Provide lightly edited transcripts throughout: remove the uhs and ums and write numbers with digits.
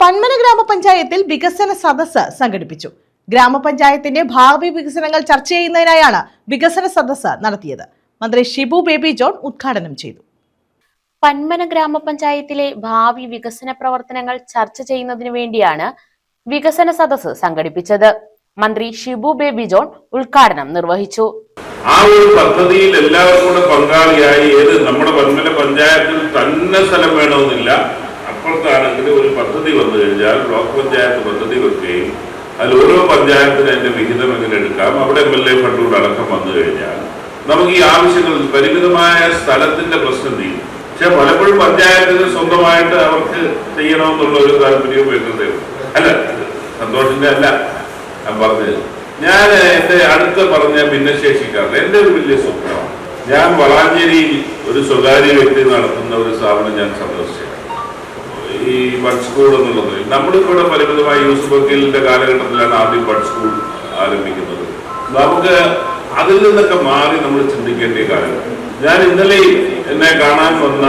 പന്മന ഗ്രാമപഞ്ചായത്തിൽ വികസന സദസ്സ് സംഘടിപ്പിച്ചു. ഗ്രാമപഞ്ചായത്തിന്റെ ഭാവി വികസനങ്ങൾ ചർച്ച ചെയ്യുന്നതിനായാണ് വികസന സദസ്സ് നടത്തിയത്. മന്ത്രി ഷിബു ബേബി ജോൺ ഉദ്ഘാടനം ചെയ്തു. പന്മന ഗ്രാമപഞ്ചായത്തിലെ ഭാവി വികസന പ്രവർത്തനങ്ങൾ ചർച്ച ചെയ്യുന്നതിനു വേണ്ടിയാണ് വികസന സദസ്സ് സംഘടിപ്പിച്ചത്. മന്ത്രി ഷിബു ബേബി ജോൺ ഉദ്ഘാടനം നിർവഹിച്ചു. ആ ഒരു പദ്ധതിയിൽ എല്ലാവരും കൂടെ പങ്കാളിയായി നമ്മുടെ പന്മന പഞ്ചായത്തിൽ തന്നെ സ്ഥലം വേണമെന്നില്ല. അപ്പുറത്താണെങ്കിൽ ഒരു പദ്ധതി വന്നു കഴിഞ്ഞാൽ ബ്ലോക്ക് പഞ്ചായത്ത് പദ്ധതി വെക്കുകയും അതിൽ ഓരോ പഞ്ചായത്തിന് അതിന്റെ വിഹിതം എങ്ങനെ എടുക്കാം, അവിടെ MLA ഫണ്ടുകൂടെ അടക്കം വന്നു കഴിഞ്ഞാൽ നമുക്ക് ഈ ആവശ്യങ്ങളിൽ പരിമിതമായ സ്ഥലത്തിന്റെ പ്രശ്നം തീരും. പക്ഷെ പലപ്പോഴും പഞ്ചായത്തിന് സ്വന്തമായിട്ട് അവർക്ക് ചെയ്യണമെന്നുള്ള ഒരു താല്പര്യവും വരുന്നതേ അല്ല, സന്തോഷിന്റെ അല്ല ഞാൻ പറഞ്ഞത്. ഞാൻ എന്റെ അടുത്ത് പറഞ്ഞ ഭിന്നശേഷിക്കാരൻ എന്റെ ഒരു വലിയ സ്വപ്നമാണ്. ഞാൻ വളാഞ്ചേരിയിൽ ഒരു സ്വകാര്യ വ്യക്തി നടത്തുന്ന ഒരു സ്ഥാപനം ഞാൻ സന്ദർശിച്ചു. ഈ ബഡ് സ്കൂൾ എന്നുള്ളത് നമ്മളിവിടെ പരിമിതമായ യൂസുഫ് വക്കീലിന്റെ കാലഘട്ടത്തിലാണ് ആദ്യം ബഡ് സ്കൂൾ ആരംഭിക്കുന്നത്. നമുക്ക് അതിൽ നിന്നൊക്കെ മാറി നമ്മൾ ചിന്തിക്കേണ്ട കാലഘട്ടം. ഞാൻ ഇന്നലെ എന്നെ കാണാൻ വന്ന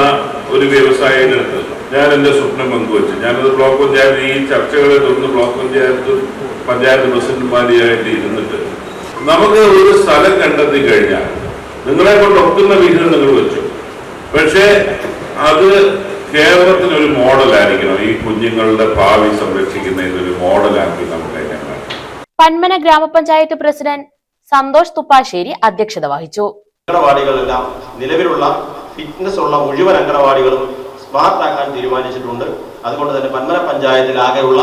ഒരു വ്യവസായിയുടെ അടുത്ത് ഞാൻ എന്റെ സ്വപ്നം പങ്കുവച്ചു. ഞാനത് ബ്ലോക്ക് പഞ്ചായത്ത് ഈ ചർച്ചകളെ തുടർന്ന് ബ്ലോക്ക് പഞ്ചായത്ത് പ്രസിഡന്റുമാരിയായിട്ട് ഇരുന്നിട്ട് നമുക്ക് ഒരു സ്ഥലം കണ്ടെത്തി കഴിഞ്ഞാൽ നിങ്ങളെ കൊണ്ട് ഒക്കുന്ന വിഹിതം നിങ്ങൾ വെച്ചു, പക്ഷേ അത് കേരളത്തിന് ഒരു മോഡലായിരിക്കണം. ഈ കുഞ്ഞുങ്ങളുടെ ഭാവി സംരക്ഷിക്കുന്നതിനൊരു മോഡലാക്കി നമുക്ക് പന്മന ഗ്രാമപഞ്ചായത്ത് പ്രസിഡന്റ് സന്തോഷ് തുപ്പാശ്ശേരി അധ്യക്ഷത വഹിച്ചു. അംഗനവാടികളെല്ലാം നിലവിലുള്ള ഫിറ്റ്നസ് ഉള്ള മുഴുവൻ അംഗനവാടികളും സ്മാർട്ട് ആക്കാൻ തീരുമാനിച്ചിട്ടുണ്ട്. അതുകൊണ്ട് തന്നെ പന്മന പഞ്ചായത്തിൽ ആകെയുള്ള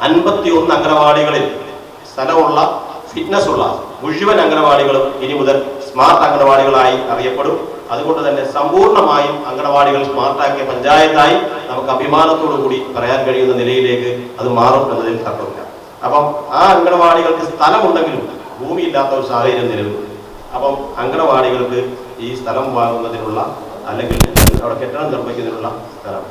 51 അംഗനവാടികളിൽ സ്ഥലമുള്ള ഫിറ്റ്നസ് ഉള്ള മുഴുവൻ അംഗനവാടികളും ഇനി മുതൽ സ്മാർട്ട് അംഗനവാടികളായി അറിയപ്പെടും. അതുകൊണ്ട് തന്നെ സമ്പൂർണ്ണമായും അംഗനവാടികൾ സ്മാർട്ടാക്കിയ പഞ്ചായത്തായി നമുക്ക് അഭിമാനത്തോടു കൂടി പറയാൻ കഴിയുന്ന നിലയിലേക്ക് അത് മാറും എന്നതിൽ തർക്കമില്ല. അപ്പം ആ അംഗനവാടികൾക്ക് സ്ഥലമുണ്ടെങ്കിലും ഭൂമിയില്ലാത്ത ഒരു സാഹചര്യം നിലവിലുണ്ട്. അപ്പം അംഗനവാടികൾക്ക് ഈ സ്ഥലം വാങ്ങുന്നതിനുള്ള അല്ലെങ്കിൽ അവിടെ കെട്ടിടം നിർമ്മിക്കുന്നതിനുള്ള സ്ഥലം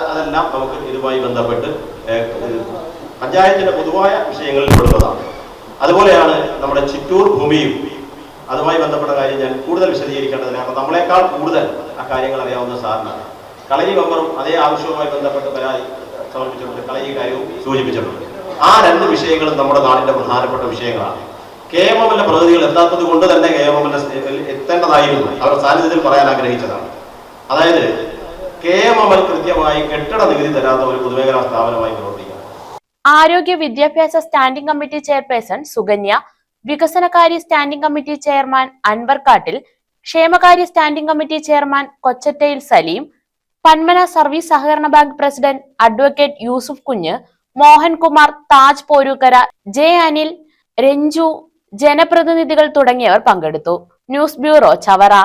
അതെല്ലാം നമുക്ക് ഇതുമായി ബന്ധപ്പെട്ട് പഞ്ചായത്തിന്റെ പൊതുവായ വിഷയങ്ങളിൽ പെടുന്നതാണ്. അതുപോലെയാണ് നമ്മുടെ ചിറ്റൂർ ഭൂമിയും അതുമായി ബന്ധപ്പെട്ട കാര്യം ഞാൻ കൂടുതൽ വിശദീകരിക്കേണ്ടതില്ല. കാരണം നമ്മളെക്കാൾ കൂടുതൽ ആ കാര്യങ്ങൾ അറിയാവുന്ന സാറിനാണ്. കളരി മെമ്പറും അതേ ആവശ്യവുമായി ബന്ധപ്പെട്ട് പരാതി സമർപ്പിച്ചിട്ടുണ്ട്, കളരി കാര്യവും സൂചിപ്പിച്ചിട്ടുണ്ട്. ആ 2 വിഷയങ്ങളും നമ്മുടെ നാടിന്റെ പ്രധാനപ്പെട്ട വിഷയങ്ങളാണ്. KMMന്റെ പ്രതിനിധികൾ എത്താത്തത് കൊണ്ട് തന്നെ KMMന്റെ എത്തേണ്ടതായിരുന്നു, അവർ സാന്നിധ്യത്തിൽ പറയാൻ ആഗ്രഹിച്ചതാണ്. അതായത് KMMൽ കൃത്യമായി കെട്ടിട നികുതി തരാത്ത ഒരു പൊതുമേഖലാ സ്ഥാപനമായി പ്രവർത്തിക്കുക. ആരോഗ്യ വിദ്യാഭ്യാസ സ്റ്റാൻഡിംഗ് കമ്മിറ്റി ചെയർപേഴ്സൺ സുകന്യ, വികസനകാര്യ സ്റ്റാൻഡിംഗ് കമ്മിറ്റി ചെയർമാൻ അൻവർ കാട്ടിൽ, ക്ഷേമകാര്യ standing committee chairman കൊച്ചറ്റയിൽ Saleem, Panmana service സഹകരണ ബാങ്ക് പ്രസിഡന്റ് അഡ്വക്കേറ്റ് യൂസുഫ് കുഞ്ഞ്, മോഹൻകുമാർ, താജ് പോരൂക്കര, ജെ അനിൽ, രഞ്ജു, ജനപ്രതിനിധികൾ തുടങ്ങിയവർ പങ്കെടുത്തു. News bureau, Chavara.